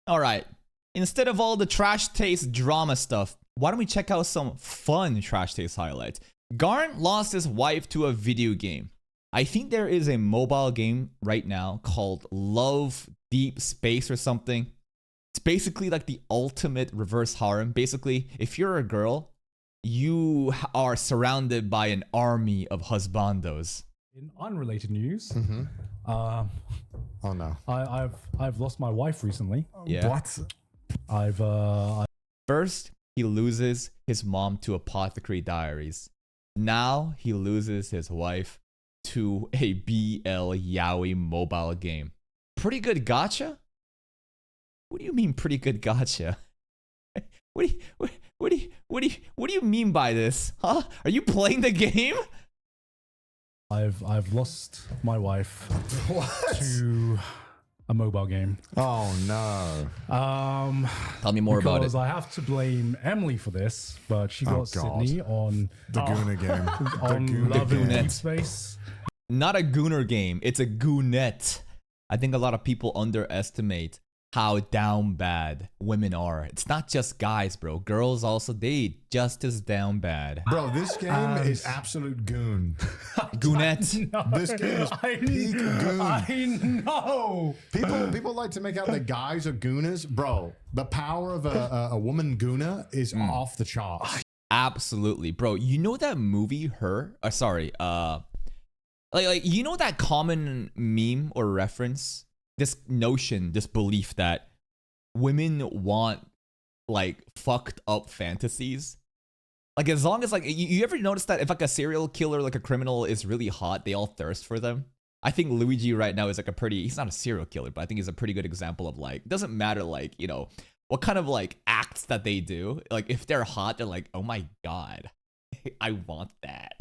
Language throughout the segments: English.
All right. Instead of all the trash taste drama stuff, why don't we check out some fun trash taste highlights? Garn lost his wife to a video game. I think there is a mobile game right now called Love Deep Space or something. It's basically like the ultimate reverse harem. Basically, if you're a girl, you are surrounded by an army of husbandos. In unrelated news, Oh no. I've lost my wife recently. Yeah. What? First, he loses his mom to Apothecary Diaries. Now he loses his wife to a BL yaoi mobile game. Pretty good gacha? What do you mean pretty good gacha? What do you mean by this? Huh? Are you playing the game? I've lost my wife to a mobile game. Oh no. Tell me more about it. Because I have to blame Emily for this, but she got Sydney on The Gooner game. on Love in Goonet. Deep Space. Not a gooner game, it's a goonet. I think a lot of people underestimate how down bad women are. It's not just guys, bro. Girls also, they just as down bad. Bro, this game is absolute goon. Goonet. This game is peak goon. I know. People like to make out that guys are gooners. Bro, the power of a woman gooner is off the charts. Absolutely, bro. You know that movie, Her? Like you know that common meme or reference? This notion, this belief that women want like fucked up fantasies. Like as long as like you ever notice that if like a serial killer, like a criminal is really hot, they all thirst for them. I think Luigi right now is like he's not a serial killer, but I think he's a pretty good example of like, doesn't matter like, you know, what kind of like acts that they do. Like if they're hot, they're like, oh my God, I want that.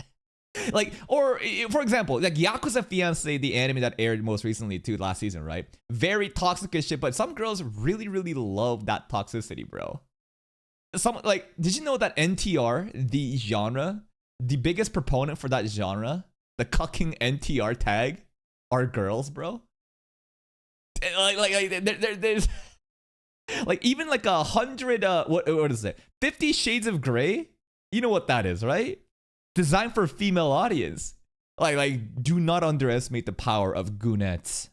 Like, or for example, like Yakuza Fiancé, the anime that aired most recently too last season, right? Very toxic as shit, but some girls really, really love that toxicity, bro. Some like, did you know that NTR, the genre, the biggest proponent for that genre, the cucking NTR tag, are girls, bro? There's like even like 100 what is it? 50 Shades of Grey? You know what that is, right? Designed for a female audience. Like do not underestimate the power of goonettes.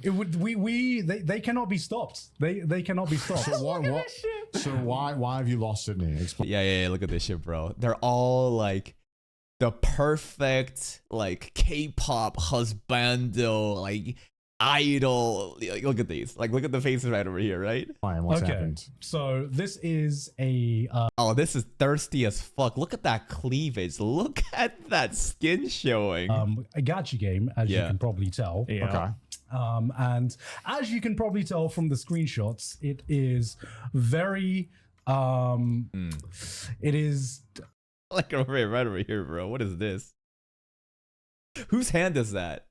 They cannot be stopped. They cannot be stopped. So why have you lost Sydney? Explain. Yeah, look at this shit, bro. They're all like the perfect like K-pop husbando, like idol. Like, look at these. Like look at the faces right over here, right? Fine, what's happened? So this is a oh, this is thirsty as fuck. Look at that cleavage. Look at that skin showing. a gacha game, as you can probably tell. Okay. And as you can probably tell from the screenshots, it is very it is Like right over here, bro. What is this? Whose hand is that?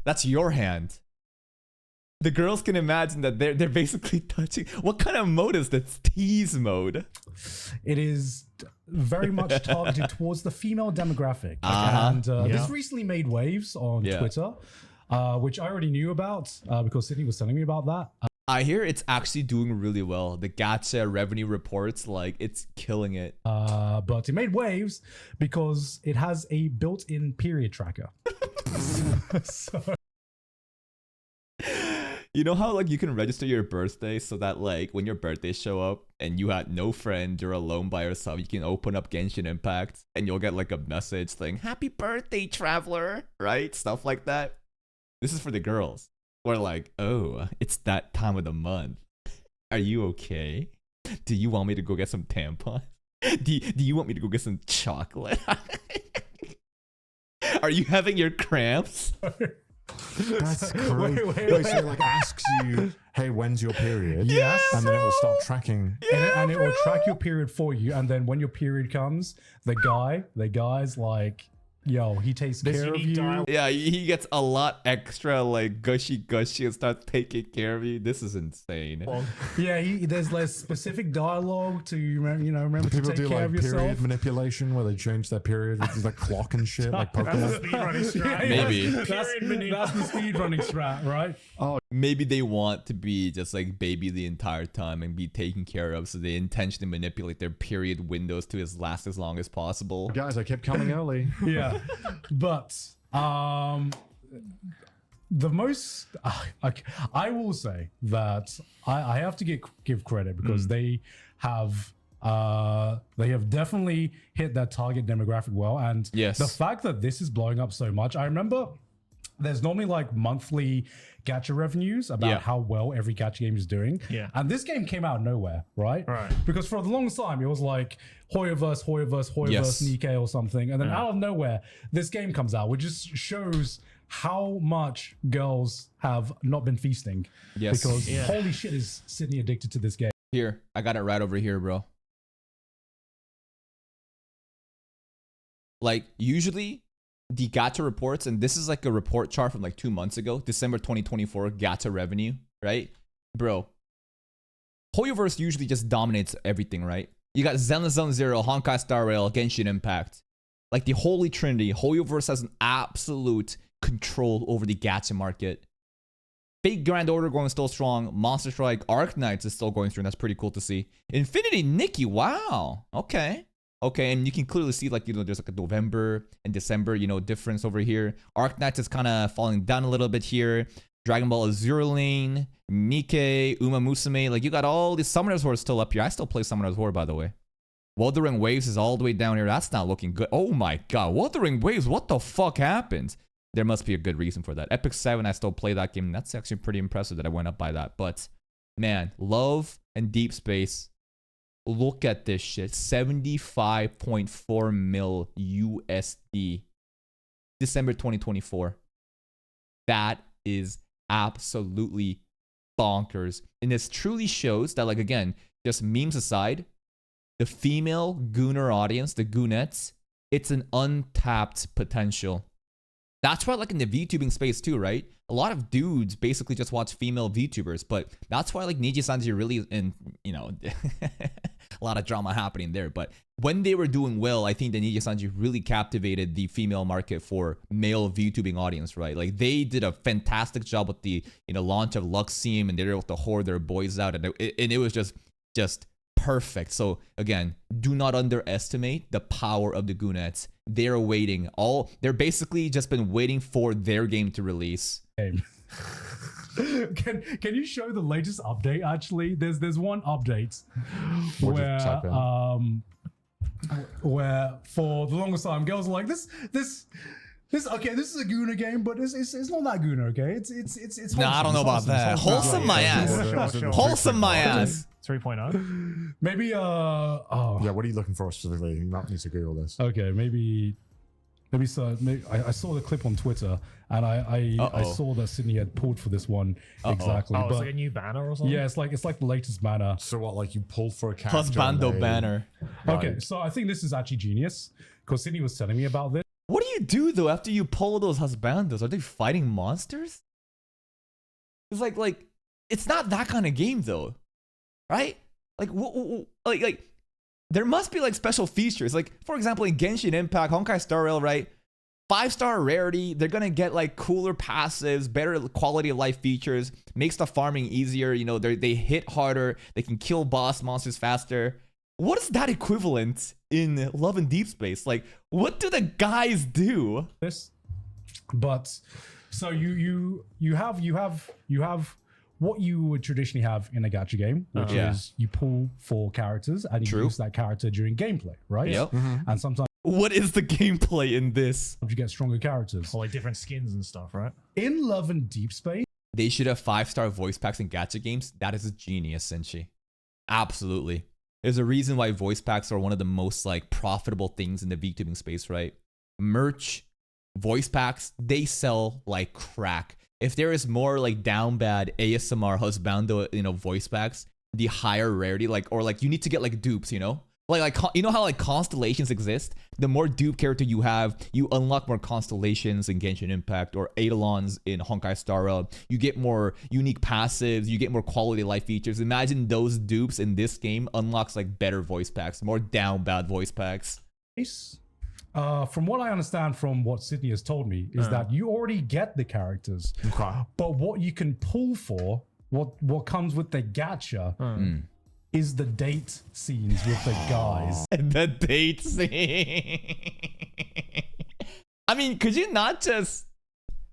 That's your hand. The girls can imagine that they're basically touching. What kind of mode is this? Tease mode. It is very much targeted towards the female demographic. And this recently made waves on Twitter, which I already knew about because Sydney was telling me about that. I hear it's actually doing really well. The Gacha revenue reports, like, it's killing it. But it made waves because it has a built-in period tracker. So. You know how like you can register your birthday so that like when your birthdays show up and you had no friend, you're alone by yourself, you can open up Genshin Impact and you'll get like a message saying happy birthday traveler, right? Stuff like that. This is for the girls. We're like, oh, it's that time of the month. Are you okay? Do you want me to go get some tampons? Do you want me to go get some chocolate? Are you having your cramps? That's crazy. Wait, so it like asks you, hey, when's your period? Yes. And then it will start tracking. And it will track your period for you. And then when your period comes, the guy's like, yo, he takes care of you. Yeah, he gets a lot extra like gushy and starts taking care of you. This is insane. Yeah, there's like specific dialogue to remember to People take do care like of period yourself. manipulation where they change their period with like clock and shit, like Pokemon. Yeah, Maybe. That's the speedrunning strat, right? Oh, maybe they want to be just like baby the entire time and be taken care of, so they intentionally manipulate their period windows to last as long as possible. Guys, I kept coming early. Yeah, but the most I will say that I have to give credit because they have definitely hit their target demographic well, and yes, the fact that this is blowing up so much. I remember there's normally like monthly gacha revenues about how well every gacha game is doing. Yeah. And this game came out of nowhere, right? Right. Because for the longest time, it was like Hoyoverse, Nikkei or something. And then out of nowhere, this game comes out, which just shows how much girls have not been feasting. Yes. Because holy shit, is Sydney addicted to this game. Here, I got it right over here, bro. Like, usually the gacha reports, and this is like a report chart from like 2 months ago, December 2024 gacha revenue, right? Bro, Hoyoverse usually just dominates everything, right? You got Zenless Zone Zero, Honkai Star Rail, Genshin Impact. Like the Holy Trinity, Hoyoverse has an absolute control over the gacha market. Fate Grand Order going still strong. Monster Strike, Arc Knights is still going through, and that's pretty cool to see. Infinity Nikki, wow. Okay, and you can clearly see, like, you know, there's like a November and December, you know, difference over here. Arc Knights is kind of falling down a little bit here. Dragon Ball Azure Lane, Nikkei, Uma Musume. Like, you got all these Summoner's Horde still up here. I still play Summoner's Horde, by the way. Wuthering Waves is all the way down here. That's not looking good. Oh my god, Wuthering Waves, what the fuck happened? There must be a good reason for that. Epic 7, I still play that game. That's actually pretty impressive that I went up by that. But, man, Love and Deep Space. Look at this shit. 75.4 mil USD. December 2024. That is absolutely bonkers. And this truly shows that, like, again, just memes aside, the female Gooner audience, the Goonettes, it's an untapped potential. That's why, like, in the VTubing space too, right? A lot of dudes basically just watch female VTubers, but that's why, like, Niji-Sanji really, and, you know, a lot of drama happening there. But when they were doing well, I think that Niji-Sanji really captivated the female market for male VTubing audience, right? Like, they did a fantastic job with the, you know, launch of Luxiem, and they were able to whore their boys out, and it was just perfect. So again, do not underestimate the power of the Goonettes. They're waiting. They're basically just been waiting for their game to release. Can you show the latest update? Actually, there's one update where for the longest time girls are like this okay, this is a Gooner game, but it's not that Gooner, okay? It's no, I don't know about that. Wholesome my ass. Wholesome my ass. 3.0. Maybe yeah, what are you looking for specifically? You might need to Google this. Okay, maybe so. I saw the clip on Twitter, and I saw that Sydney had pulled for this one exactly. Oh, it's like a new banner or something. Yeah, it's like the latest banner. So what? Like you pulled for a character? Husbando banner. Okay, so I think this is actually genius because Sydney was telling me about this. What do you do though after you pull those husbandos? Are they fighting monsters? It's like it's not that kind of game though, right? Like like there must be like special features. Like for example, in Genshin Impact, Honkai Star Rail, right? 5-star rarity. They're gonna get like cooler passives, better quality of life features, makes the farming easier. You know, they hit harder. They can kill boss monsters faster. What is that equivalent in Love and Deep Space? Like, what do the guys do? This, but so you have what you would traditionally have in a gacha game, which is you pull for characters and you use that character during gameplay, right? Yep. And sometimes what is the gameplay in this? you get stronger characters, or like different skins and stuff, right? In Love and Deep Space, they should have 5-star voice packs in gacha games. That is a genius, Senshi. Absolutely. There's a reason why voice packs are one of the most like profitable things in the VTubing space, right? Merch, voice packs, they sell like crack. If there is more like down bad ASMR husbando, you know, voice packs, the higher rarity, like, or like you need to get like dupes, you know? Like you know how like constellations exist? The more dupe character you have, you unlock more constellations in Genshin Impact or Eidolons in Honkai Star Rail. You get more unique passives, you get more quality of life features. Imagine those dupes in this game unlocks like better voice packs, more down bad voice packs. from what I understand from what Sydney has told me, is that you already get the characters. Okay. But what you can pull for, what comes with the gacha, is the date scenes with the guys. The date scene. I mean, could you not just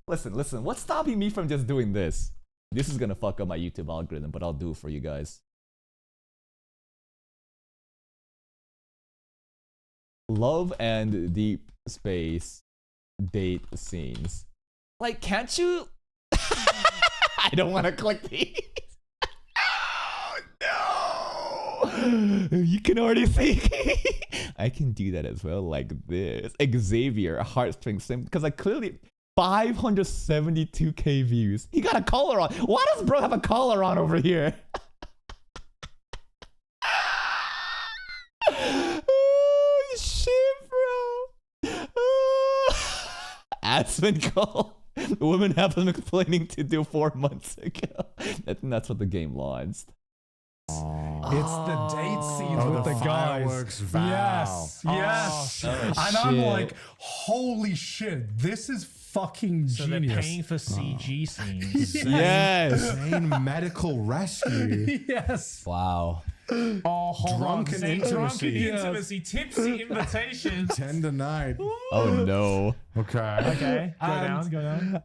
listen? What's stopping me from just doing this? This is gonna fuck up my YouTube algorithm, but I'll do it for you guys. Love and deep space date scenes. Like, can't you? I don't want to click these. Oh no! You can already see. I can do that as well, like this. Xavier, heartstring sim, because I clearly 572k views. He got a collar on. Why does bro have a collar on over here? Oh, shit, bro. Aspen call. Women have been complaining to do 4 months ago. That's what the game launched. It's the date scenes Oh, with the the guys. fireworks vow. Yes. And I'm like, holy shit, this is fucking So they're genius. paying for CG scenes. Yes. Insane medical rescue. Yes. Wow. Oh, hold Drunken on. Say intimacy. Drunken intimacy. Tipsy invitations. Tender night. Oh no. Okay. Okay, go And- down.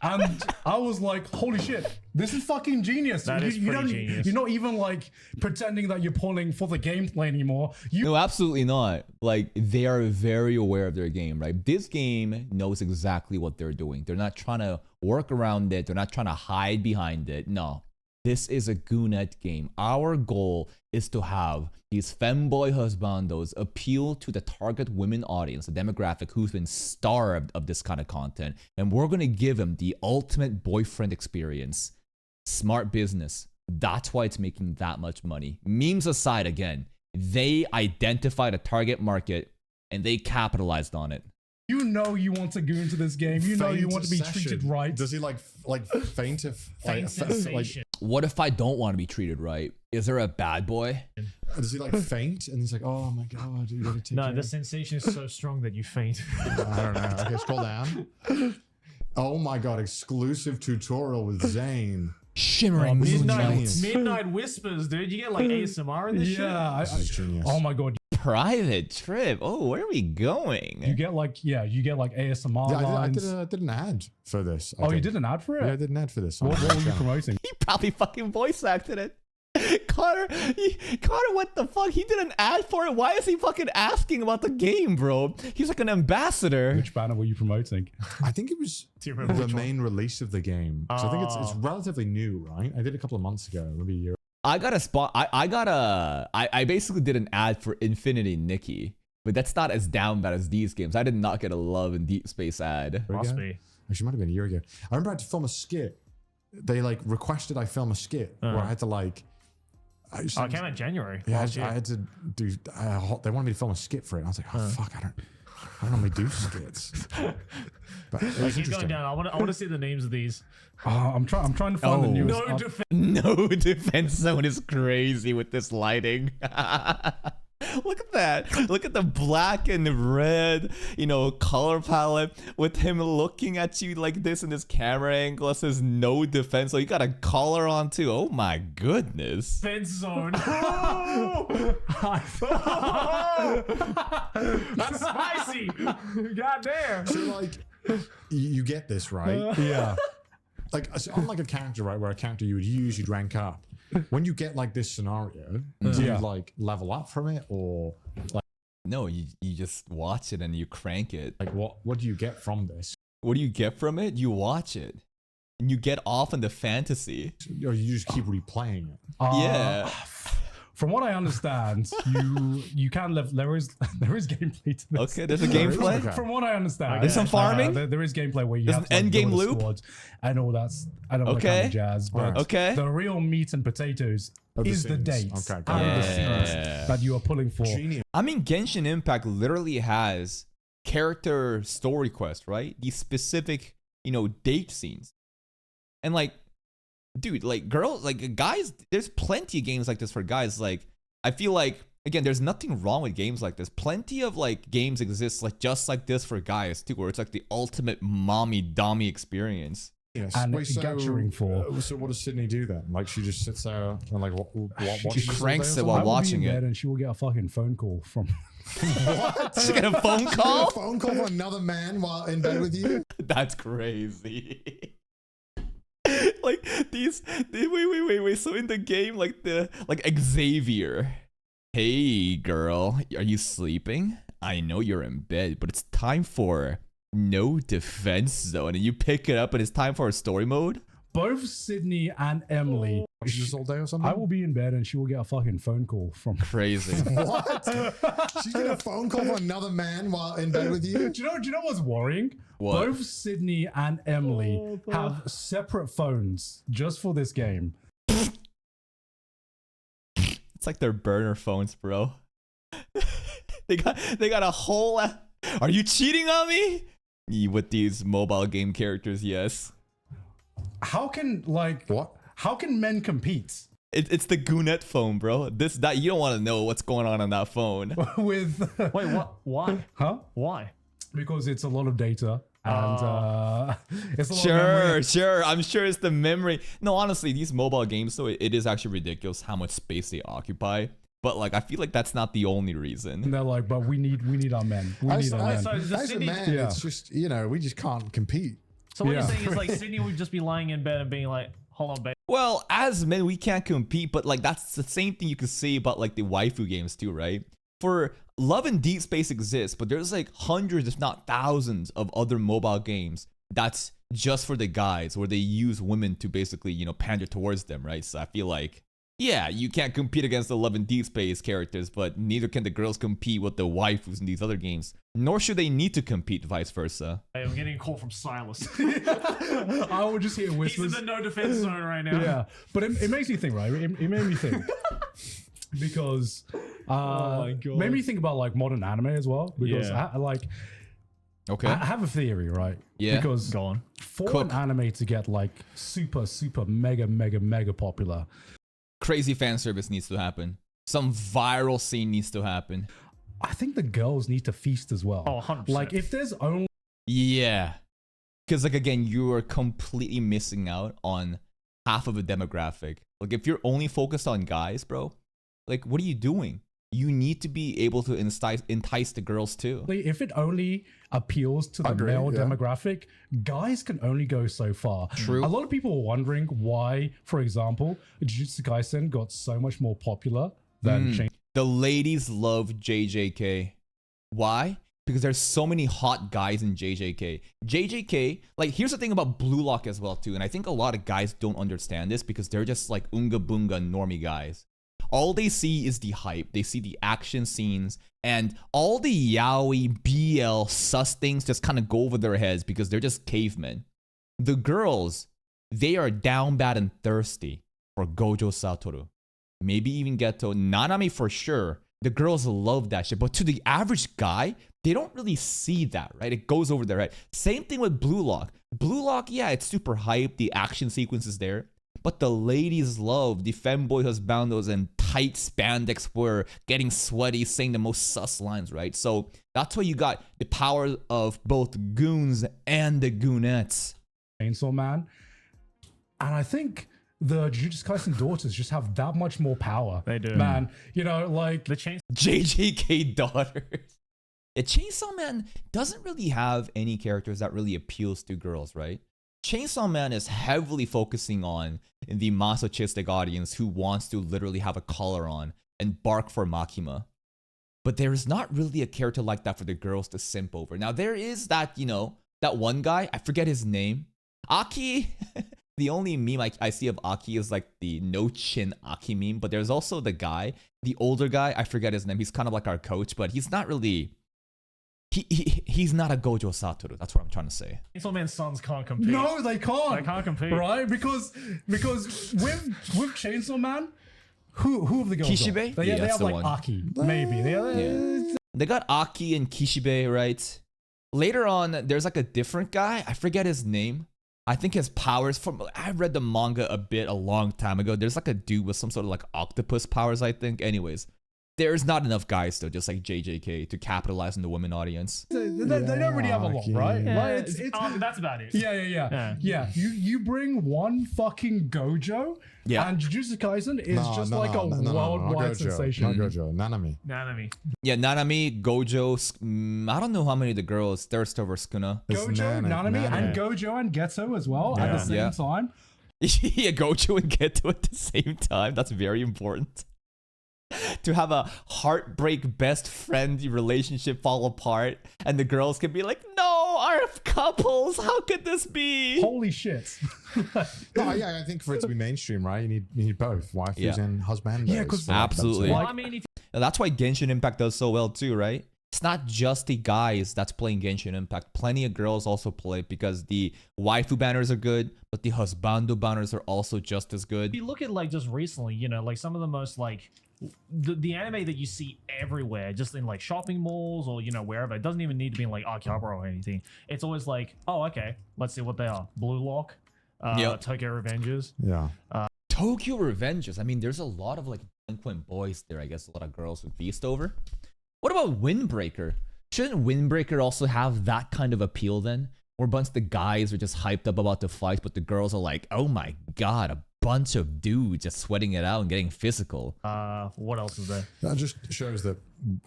And I was like, holy shit, this is fucking genius. That is pretty don't, genius. You're not even like pretending that you're pulling for the gameplay anymore. No, absolutely not. Like, they are very aware of their game, right? This game knows exactly what they're doing. They're not trying to work around it. They're not trying to hide behind it. No, this is a Goonet game. Our goal is to have these femboy husbandos appeal to the target women audience, the demographic who's been starved of this kind of content. And we're going to give them the ultimate boyfriend experience. Smart business. That's why it's making that much money. Memes aside, again, they identified a target market and they capitalized on it. You know you want to go into this game. You know you want to be treated right. Does he like faint if Faint sensation. What if I don't want to be treated right? Is there a bad boy? does he like faint and he's like, oh my god, you gotta take No, care the of-" sensation is so strong that you faint. I don't know. Okay, scroll down. Oh my god, exclusive tutorial with Zane. Shimmering moonlight. Midnight whispers, dude. You get like ASMR in this shit. Yeah. This is genius. Oh my god. Private trip. Oh, where are we going? You get like ASMR Yeah, lines. I did an ad for this. I Oh, you think. did an ad for it? Yeah, I did an ad for this. What were you promoting? He probably fucking voice acted it. Connor, what the fuck? He did an ad for it. Why is he fucking asking about the game, bro? He's like an ambassador. Which banner were you promoting? I think it was Do you remember the which one? main release of the game. So I think it's relatively new, right? I did it a couple of months ago, maybe a year. I got a spot. I basically did an ad for Infinity Nikki, but that's not as down bad as these games. I did not get a Love and Deep Space ad. Must ago. be. Actually, it might have been a year ago. I remember I had to film a skit. They like requested I film a skit where I had to like. Oh, it came out in January. Yeah, last year. I had to do. They wanted me to film a skit for it. And I was like, oh fuck, I don't normally do skits. But it was Keep going interesting. down. I want to see the names of these. I'm trying to find the Oh. newest. No defense. No defense zone is crazy with this lighting. Look at that. Look at the black and red, color palette with him looking at you like this in this camera angle. It says no defense. So you got a collar on too. Oh my goodness. Defense zone. That's spicy. God damn. So like, you get this right. Yeah. Like so on like a character, right, where a character you would use, you'd rank up. When you get like this scenario, do you like level up from it, or like No, you just watch it and you crank it. what do you get from this? What do you get from it? You watch it. And you get off in the fantasy. Or you just keep replaying it? Yeah. From what I understand, you can live. There is gameplay to this. Okay, there's a gameplay. Okay. From what I understand, There's some farming? there is gameplay where you There's have to an end game build a loop? squad and all that. I don't know what kind Okay. of jazz, but Okay. the real meat and potatoes Of the is the scenes. dates Okay, and got the it. scenes Yeah. that you are pulling for. Genius. I mean, Genshin Impact literally has character story quests, right? These specific, date scenes. And like, dude, like girls, like guys, there's plenty of games like this for guys. Like, I feel like again, there's nothing wrong with games like this. Plenty of like games exist like just like this for guys too, where it's like the ultimate mommy dommy experience. Yes. And Wait, so, gathering for. so what does Sydney do then? Like she just sits there and like watches She this all cranks day it or while I will watching be in it. bed and she will get a fucking phone call from. What? She get a phone A call? phone call from another man while in bed with you? That's crazy. Like wait. So in the game, like Xavier. Hey girl, are you sleeping? I know you're in bed, but it's time for no defense zone. And you pick it up and it's time for a story mode. Both Sydney and Emily. Watches this all day or something? I will be in bed and she will get a fucking phone call from. Crazy. What? She's getting a phone call from another man while in bed with you? Do you know what's worrying? What? Both Sydney and Emily have separate phones just for this game. It's like their burner phones, bro. they got a whole. Are you cheating on me? With these mobile game characters, yes. How can What? How can men compete It's the Goonet phone, bro. That you don't want to know what's going on that phone. with? Wait, what? Why? Huh? Why? Because it's a lot of data and it's a lot of memory. Sure. I'm sure it's the memory. No, honestly, these mobile games, though, it is actually ridiculous how much space they occupy. But like, I feel like that's not the only reason. And they're like, but we need our men. We need our men. So just As a Sydney- man, Yeah. it's just, we just can't compete. So what Yeah. you're saying is like Sydney would just be lying in bed and being like, "Hold on, babe." Well, as men, we can't compete, but like that's the same thing you could say about like the waifu games too, right? For Love and Deep Space exists, but there's like hundreds, if not thousands, of other mobile games that's just for the guys, where they use women to basically, pander towards them, right? So I feel like, yeah, you can't compete against the Love and Deep Space characters, but neither can the girls compete with the waifus in these other games. Nor should they need to compete, vice versa. Hey, I'm getting a call from Silas. I would just hear He's in whispers. the no defense zone right now. Yeah, but it makes me think, right? It made me think because my God. made me think about like modern anime as well. Because Yeah. Okay. I have a theory, right? Yeah. Because Go on. for Cook. an anime to get like super mega popular, Crazy fan service needs to happen. Some viral scene needs to happen. I think the girls need to feast as well. Oh, 100%. Like if there's only Yeah. Because, like, again, you are completely missing out on half of a demographic. Like, if you're only focused on guys, bro, like, what are you doing? You need to be able to entice the girls, too. if it only appeals to the Agree, male yeah. demographic, guys can only go so far. True. A lot of people are wondering why, for example, Jujutsu Kaisen got so much more popular than Chainsaw. The ladies love JJK. Why? Because there's so many hot guys in JJK. JJK, like, here's the thing about Blue Lock as well, too. And I think a lot of guys don't understand this because they're just like Unga Bunga normie guys. All they see is the hype. They see the action scenes, and all the yaoi, BL, sus things just kind of go over their heads because they're just cavemen. The girls, they are down bad and thirsty for Gojo Satoru. Maybe even Geto. Nanami for sure. The girls love that shit. But to the average guy, they don't really see that, right? It goes over their head. Same thing with Blue Lock. Blue Lock, yeah, it's super hype. The action sequence is there. But the ladies love the femboy husbandos and tight spandex were getting sweaty, saying the most sus lines, right? So that's why you got the power of both goons and the goonettes. Chainsaw Man. And I think the Jujutsu Kaisen daughters just have that much more power. They do. Man, like The chain. JJK daughters. Yeah, Chainsaw Man doesn't really have any characters that really appeals to girls, right? Chainsaw Man is heavily focusing on the masochistic audience who wants to literally have a collar on and bark for Makima. But there is not really a character like that for the girls to simp over. Now, there is that, that one guy, I forget his name. Aki. The only meme I see of Aki is like the no chin Aki meme. But there's also the guy, the older guy, I forget his name. He's kind of like our coach, but he's not really... He's not a Gojo Satoru. That's what I'm trying to say. Chainsaw Man's sons can't compete. no, they can't. They can't compete. Right? Because with Chainsaw Man, who have the girls Kishibe? got? Yeah, They that's have the like one. Aki, maybe. They got Aki and Kishibe, right? Later on, there's like a different guy. I forget his name. I think his powers from... I read the manga a long time ago. There's like a dude with some sort of like octopus powers, I think. Anyways, there's not enough guys though, just like JJK, to capitalize on the women audience. They don't really have a lot, right? Yeah, Like, that's about it. Yeah. You bring one fucking Gojo, and Jujutsu Kaisen is just like a worldwide sensation. Not Gojo, Nanami. Nanami. Yeah, Nanami, Gojo, I don't know how many of the girls thirst over Sukuna. Gojo, Nanami, and Gojo and Geto as well at the same time. Yeah, Gojo and Geto at the same time. That's very important. To have a heartbreak best friend relationship fall apart, and the girls can be like, "No, our couples. How could this be?" Holy shit! I think for it to be mainstream, right? You need both waifus and husbandos. Yeah, because absolutely. Well, I mean, That's why Genshin Impact does so well too, right? It's not just the guys that's playing Genshin Impact. Plenty of girls also play because the waifu banners are good, but the husbando banners are also just as good. if you look at like just recently, you know, like some of the most like the anime that you see everywhere, just in like shopping malls or you know wherever. It doesn't even need to be in like Akihabara or anything. It's always like, oh, okay, let's see what they are. Blue Lock, Tokyo Revengers. Yeah. Tokyo Revengers. I mean, there's a lot of like delinquent boys there. I guess a lot of girls would feast over. What about Windbreaker? Shouldn't Windbreaker also have that kind of appeal then? Where a bunch of the guys are just hyped up about the fight, but the girls are like, oh my god, a bunch of dudes just sweating it out and getting physical. What else is there? That just shows that,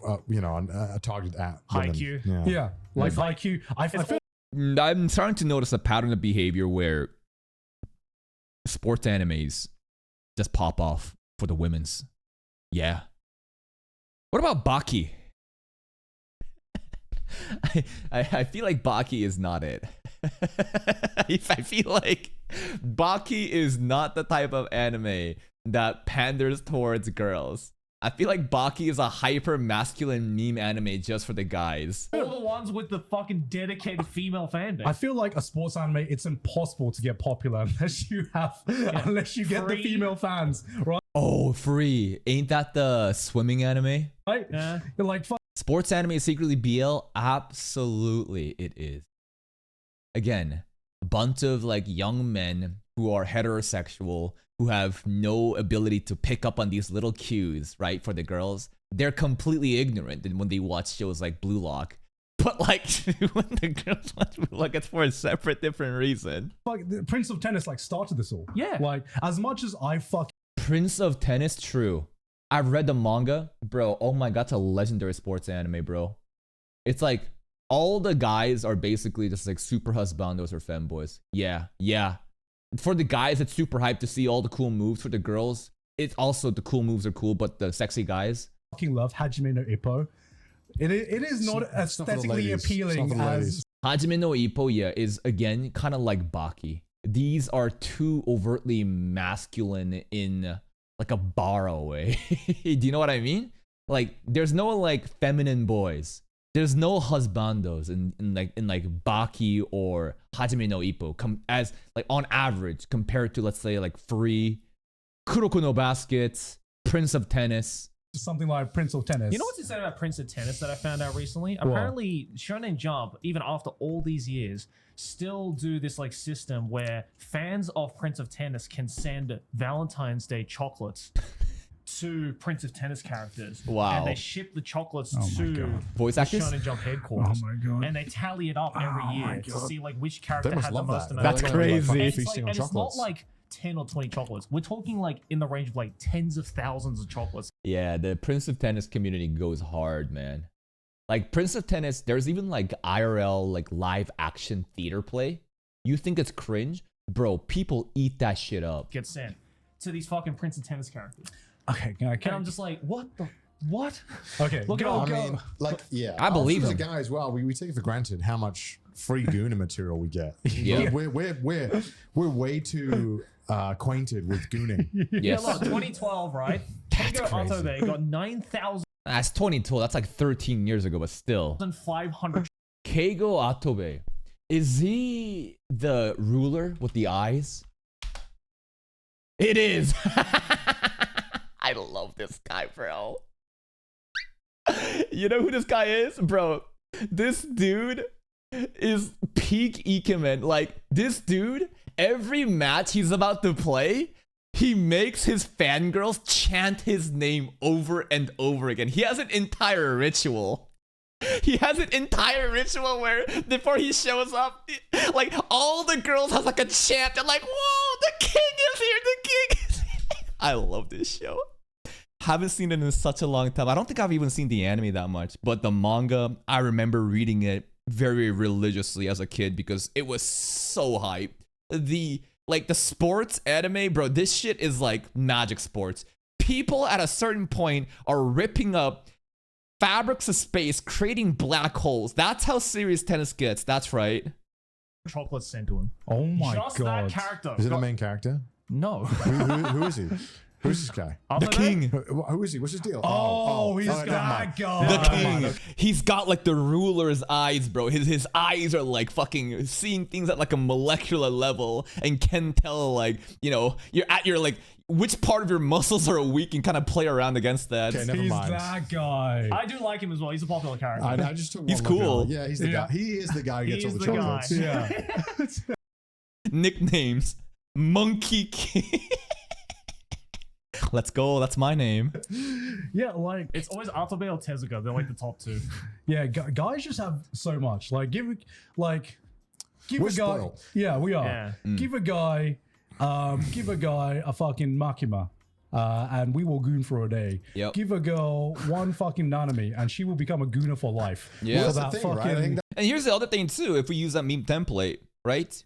a target at Haikyuu. women. Yeah, like Haikyuu. I feel I'm starting to notice a pattern of behavior where sports animes just pop off for the women's. Yeah. What about Baki? I feel like Baki is not it. I feel like Baki is not the type of anime that panders towards girls. I feel like Baki is a hyper masculine meme anime just for the guys. All the ones with the fucking dedicated female fan base. I feel like a sports anime, it's impossible to get popular unless you get the female fans, right? Oh, free. Ain't that the swimming anime? Right? Yeah. You're like, fuck. Sports anime is secretly BL? Absolutely, it is. Again, a bunch of like young men who are heterosexual, who have no ability to pick up on these little cues, right, for the girls. They're completely ignorant when they watch shows like Blue Lock. But like, when the girls watch Blue Lock, it's for a separate, different reason. Like, the Prince of Tennis like started this all. Yeah. Like, as much as I Prince of Tennis, true. I've read the manga, bro. Oh my god, it's a legendary sports anime, bro. It's like all the guys are basically just like super husbandos or femboys. Yeah. For the guys, it's super hyped to see all the cool moves. For the girls, it's also the cool moves are cool, but the sexy guys. fucking love Hajime no Ippo. It is not aesthetically appealing as Hajime no Ippo, yeah, is again kind of like Baki. These are too overtly masculine in like a borrow way. Do you know what I mean? Like, there's no like feminine boys. There's no husbandos in Baki or Hajime no Ippo as like on average compared to, let's say, like Free, Kuroko no Basket, Prince of Tennis. something like Prince of Tennis. You know what's insane about Prince of Tennis that I found out recently? Apparently, Shonen Jump, even after all these years, still do this like system where fans of Prince of Tennis can send Valentine's Day chocolates to Prince of Tennis characters. Wow. And they ship the chocolates to voice the actors. Shonen Jump headquarters. Oh my god. And they tally it up every year to see like which character They must had the love most that. amount. That's of crazy. And it's, Feasting on and it's not chocolates. like 10 or 20 chocolates. We're talking like in the range of like tens of thousands of chocolates. Yeah, the Prince of Tennis community goes hard, man. Like Prince of Tennis, there's even like IRL, like live action theater play. You think it's cringe? Bro, people eat that shit up. Get sent to these fucking Prince of Tennis characters. Okay, And I'm just like, what? okay. Look at go, all. I go. mean, like, yeah. I believe us as a them. guy as well. We take it for granted how much free Guna material we get. Yeah. We're way too acquainted with Gooning. Yes. Yeah, look, 2012, right? That's Keigo crazy. Atobe got 9,500 That's 2012. That's like 13 years ago, but still. Keigo Atobe. Is he the ruler with the eyes? It is. I love this guy, bro. You know who this guy is? Bro, this dude is peak Ikemen. Like, this dude, every match he's about to play, he makes his fangirls chant his name over and over again. He has an entire ritual. He has an entire ritual where before he shows up, like all the girls have like a chant. They're like, "Whoa, the king is here! The king is here!" I love this show. Haven't seen it in such a long time. I don't think I've even seen the anime that much, but the manga, I remember reading it very religiously as a kid because it was so hype. The sports anime, bro, this shit is like magic sports. People at a certain point are ripping up fabrics of space, creating black holes. That's how serious tennis gets. That's right. Chocolate sent to him. Oh my Just god. that character. Is it a main character? No. Who is he? Who's this guy? The king. Who is he? What's his deal? He's that guy. The king. He's got like the ruler's eyes, bro. His eyes are like fucking seeing things at like a molecular level and can tell like, you know, you're at your like which part of your muscles are weak and kind of play around against that. Okay, never He's mind. that guy. I do like him as well. He's a popular character. I just took one He's look cool. at him. Yeah, he's the guy. He is the guy who gets all the chocolates. Yeah. Nicknames. Monkey King. Let's go. That's my name. Yeah, like It's always Atabe or Tezuka. They're like the top two. yeah, guys just have so much. Like give We're a guy. spoiled. Yeah, we are. Yeah. Give a guy a fucking Makima. And we will goon for a day. Yep. Give a girl one fucking Nanami, and she will become a gooner for life. Yeah. For That's the that thing, right? I fucking think And here's the other thing too, if we use that meme template, right?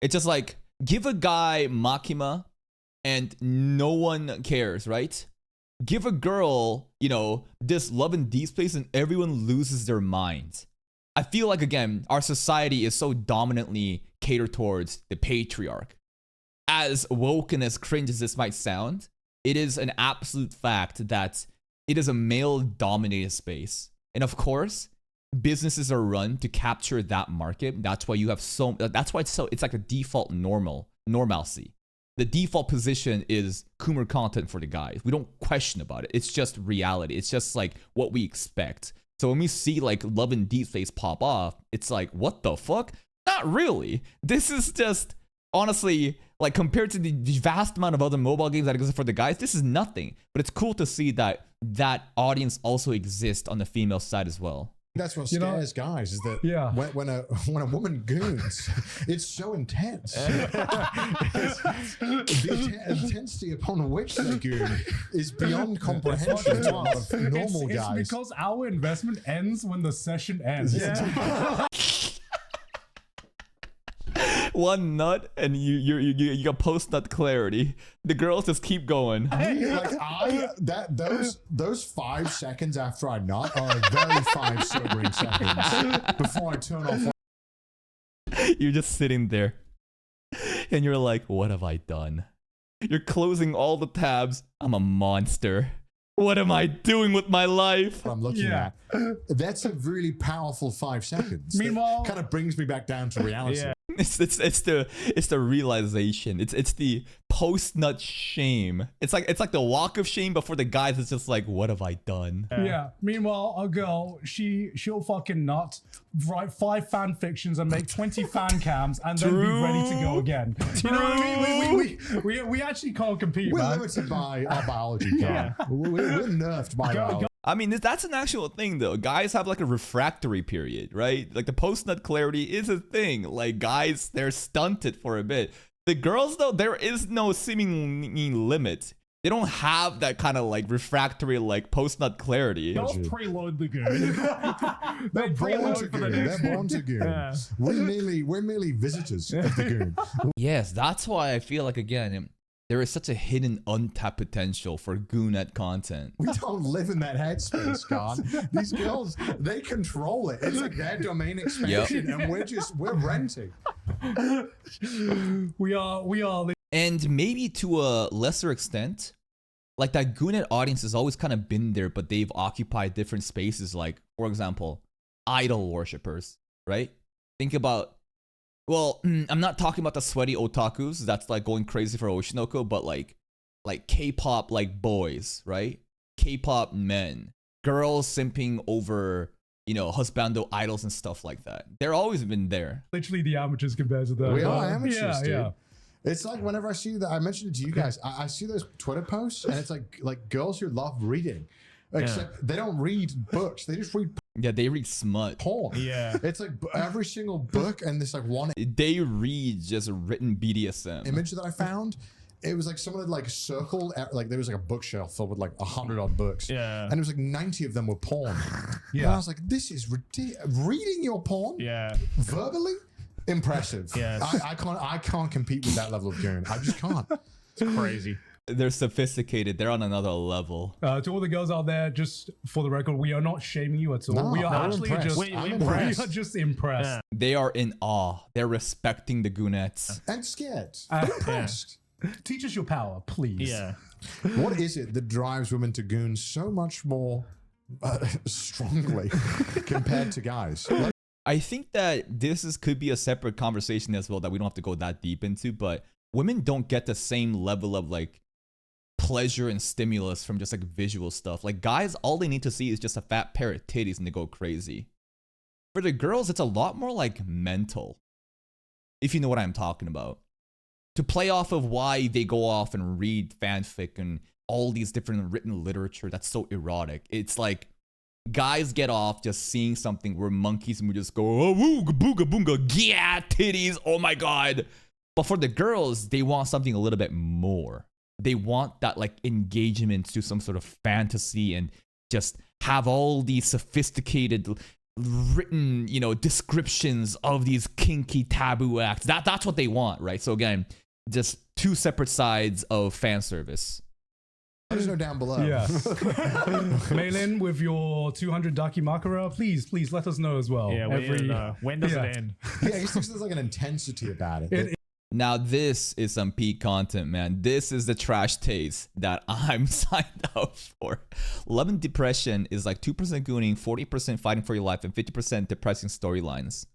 It's just like, give a guy Makima and no one cares, right? Give a girl, you know, this love and deep space and everyone loses their mind. I feel like, again, our society is so dominantly catered towards the patriarch. As woke and as cringe as this might sound, it is an absolute fact that it is a male-dominated space. And of course, businesses are run to capture that market. That's why you have that's why it's like a default normalcy. The default position is Coomer content for the guys. We don't question about it. It's just reality. It's just like what we expect. So when we see like Love and Deep Space pop off, it's like, what the fuck? Not really. This is just, honestly, like compared to the vast amount of other mobile games that exist for the guys, this is nothing. But it's cool to see that that audience also exists on the female side as well. that's what scares guys is that when a woman goons, it's so intense. The intensity upon which they goon is beyond comprehension of normal guys. It's because our investment ends when the session ends. Yeah. One nut and you got post nut clarity. The girls just keep going. Those 5 seconds after I nut are very 5 sobering seconds before I turn off. You're just sitting there and you're like, what have I done? You're closing all the tabs. I'm a monster. What am I doing with my life? I'm looking at. That's a really powerful 5 seconds. Meanwhile, kind of brings me back down to reality. Yeah. It's the realization. It's the post nut shame. It's like the walk of shame, but for the guys, it's just like, what have I done? Yeah. Meanwhile, a girl, she'll fucking nut, write 5 fan fictions and make 20 fan cams, and then be ready to go again. You know what I mean? We actually can't compete. We're man. limited by our biology. We're nerfed by biology. I mean, that's an actual thing, though. Guys have like a refractory period, right? Like the post-nut clarity is a thing. Like guys, they're stunted for a bit. The girls, though, there is no seeming limit. They don't have that kind of like refractory like post-nut clarity. Girls preload the goon. They're born to goon. They're born to goon. Yeah. We're merely visitors of the goon. Yes, that's why I feel like, again, there is such a hidden untapped potential for goonet content. We don't live in that headspace, God. These girls, they control it. It's like their domain expansion, and we're renting. We are. And maybe to a lesser extent, like that goonet audience has always kind of been there, but they've occupied different spaces. Like, for example, idol worshippers, right? Think about, well, I'm not talking about the sweaty otakus that's like going crazy for Oshinoko, but like K-pop like boys, right? K-pop men, girls simping over, you know, husbando idols and stuff like that. They're always been there. Literally the amateurs compared to the. We are amateurs, dude. Yeah. It's like whenever I see that, I mentioned it to you guys. I see those Twitter posts, and it's like girls who love reading, except they don't read books. They just read. Yeah, they read smut. Porn. Yeah, it's like every single book, and this like one. They read just written BDSM. Image that I found. It was like someone had like circled, like there was like a bookshelf filled with like 100 odd books. Yeah. And it was like 90 of them were porn. Yeah. And I was like, this is ridiculous. Reading your porn? yeah. Verbally? Impressive. Yes. I can't compete with that level of goon. I just can't. It's crazy. They're sophisticated. They're on another level. To all the girls out there, just for the record, we are not shaming you at all. No, we are I'm actually impressed. just I'm we impressed. are just impressed. Yeah. They are in awe. They're respecting the goonettes. And scared. Yeah. Impressed. Teach us your power, please. Yeah. What is it that drives women to goon so much more strongly compared to guys? Like, I think that could be a separate conversation as well that we don't have to go that deep into, but women don't get the same level of like pleasure and stimulus from just like visual stuff. Like guys, all they need to see is just a fat pair of titties and they go crazy. For the girls, it's a lot more like mental, if you know what I'm talking about. To play off of why they go off and read fanfic and all these different written literature that's so erotic. It's like guys get off just seeing something where monkeys and we just go, oh, wooga booga boonga, yeah, titties, oh my god. But for the girls, they want something a little bit more. They want that like engagement to some sort of fantasy and just have all these sophisticated written, descriptions of these kinky taboo acts. That's what they want, right? So again, just two separate sides of fan service. let us know down below. Yes. Maylin, with your 200 Dakimakura, please let us know as well. Yeah, when does it end? Yeah, I guess there's like an intensity about it. Now this is some peak content, man. This is the trash taste that I'm signed up for. Love and depression is like 2% gooning, 40% fighting for your life, and 50% depressing storylines.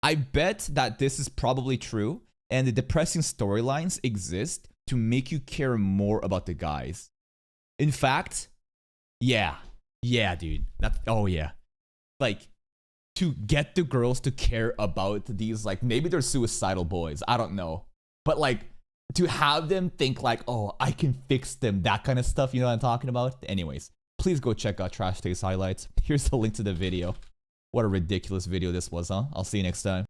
I bet that this is probably true, and the depressing storylines exist to make you care more about the guys. In fact, yeah, dude. Like, to get the girls to care about these, like, maybe they're suicidal boys, I don't know. But like, to have them think like, oh, I can fix them, that kind of stuff, you know what I'm talking about? Anyways, please go check out Trash Taste highlights. Here's the link to the video. What a ridiculous video this was, huh? I'll see you next time.